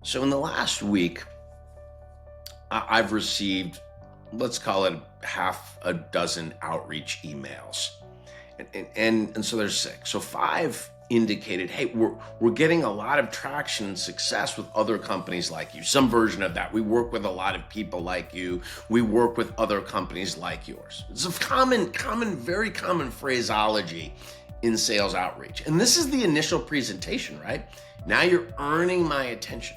So in the last week, I've received, let's call it half a dozen outreach emails. And so there's six. So five indicated, hey, we're getting a lot of traction and success with other companies like you. Some version of that. We work with a lot of people like you. We work with other companies like yours. It's a very common phraseology in sales outreach. And this is the initial presentation, right? Now you're earning my attention.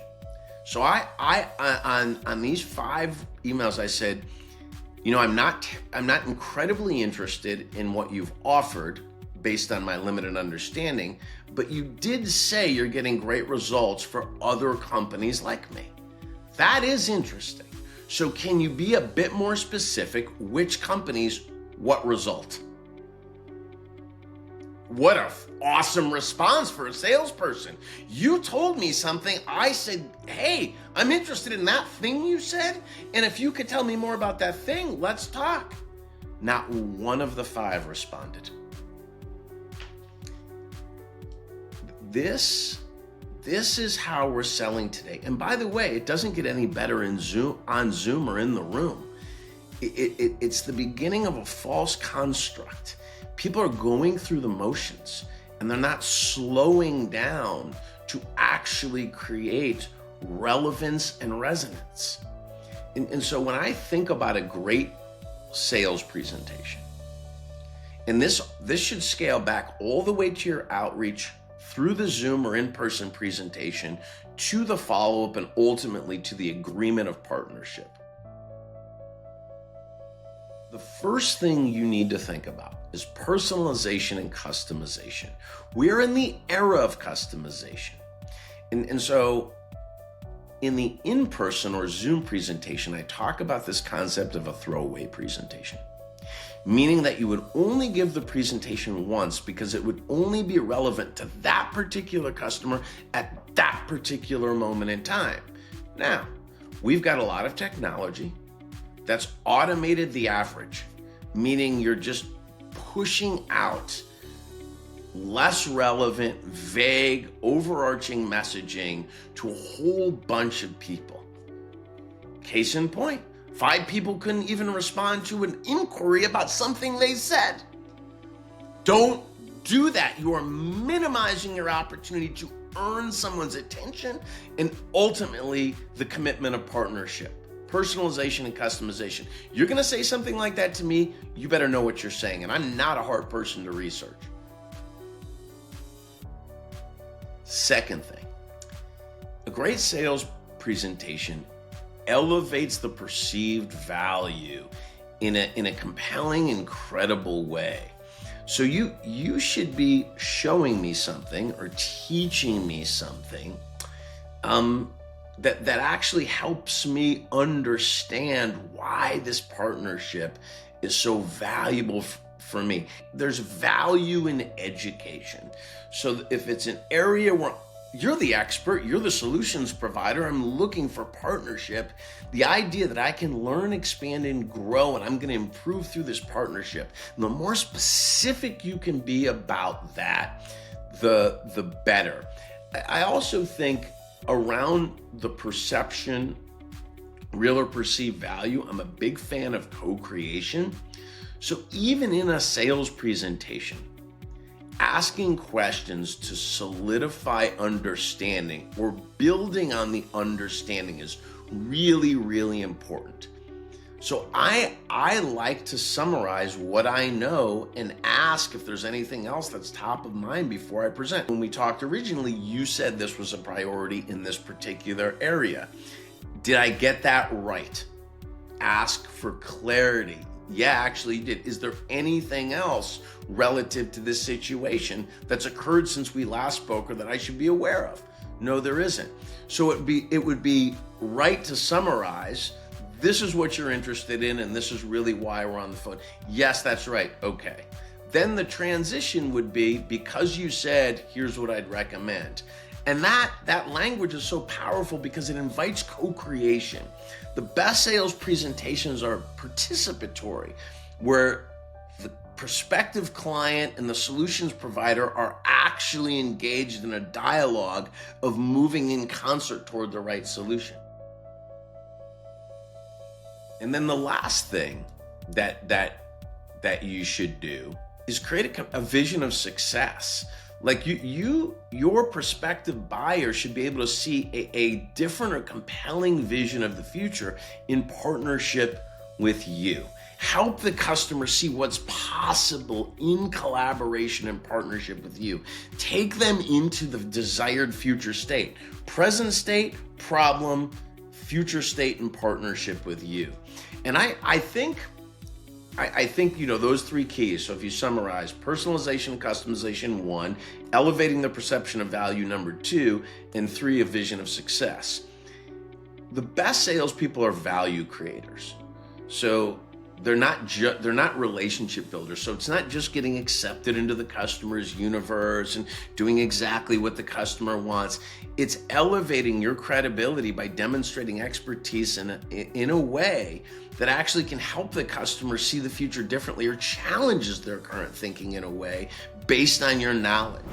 So on these five emails, I said, I'm not incredibly interested in what you've offered based on my limited understanding, but you did say you're getting great results for other companies like me. That is interesting. So can you be a bit more specific? Which companies, what result? What an awesome response for a salesperson. You told me something. I said, hey, I'm interested in that thing you said. And if you could tell me more about that thing, let's talk. Not one of the five responded. This is how we're selling today. And by the way, it doesn't get any better on Zoom or in the room. It's the beginning of a false construct. People are going through the motions and they're not slowing down to actually create relevance and resonance. And so when I think about a great sales presentation, and this should scale back all the way to your outreach through the Zoom or in-person presentation to the follow-up and ultimately to the agreement of partnership. The first thing you need to think about is personalization and customization. We're in the era of customization. And so in the in-person or Zoom presentation, I talk about this concept of a throwaway presentation, meaning that you would only give the presentation once because it would only be relevant to that particular customer at that particular moment in time. Now, we've got a lot of technology that's automated the average, meaning you're just pushing out less relevant, vague, overarching messaging to a whole bunch of people. Case in point, 5 people couldn't even respond to an inquiry about something they said. Don't do that. You are minimizing your opportunity to earn someone's attention and ultimately the commitment of partnership. Personalization and customization. You're going to say something like that to me, you better know what you're saying. And I'm not a hard person to research. Second thing, a great sales presentation elevates the perceived value in a compelling and credible way. So you should be showing me something or teaching me something that actually helps me understand why this partnership is so valuable for me. There's value in education. So if it's an area where you're the expert, you're the solutions provider, I'm looking for partnership, the idea that I can learn, expand, and grow, and I'm going to improve through this partnership. And the more specific you can be about that, the better. I also think around the perception, real or perceived value, I'm a big fan of co-creation. So even in a sales presentation, asking questions to solidify understanding or building on the understanding is really, really important. So I like to summarize what I know and ask if there's anything else that's top of mind before I present. When we talked originally, you said this was a priority in this particular area. Did I get that right? Ask for clarity. Yeah, actually you did. Is there anything else relative to this situation that's occurred since we last spoke or that I should be aware of? No, there isn't. So it would be right to summarize, this is what you're interested in and this is really why we're on the phone. Yes, that's right. Okay. Then the transition would be, because you said, here's what I'd recommend. And that language is so powerful because it invites co-creation. The best sales presentations are participatory, where the prospective client and the solutions provider are actually engaged in a dialogue of moving in concert toward the right solution. And then the last thing that you should do is create a vision of success. Like your prospective buyer should be able to see a different or compelling vision of the future in partnership with you. Help the customer see what's possible in collaboration and partnership with you. Take them into the desired future state. Present state, problem, future state in partnership with you. And I think those three keys. So if you summarize: personalization and customization, 1, elevating the perception of value, number 2, and 3, a vision of success. The best salespeople are value creators. So they're not relationship builders. So it's not just getting accepted into the customer's universe and doing exactly what the customer wants. It's elevating your credibility by demonstrating expertise in a way that actually can help the customer see the future differently or challenges their current thinking in a way based on your knowledge.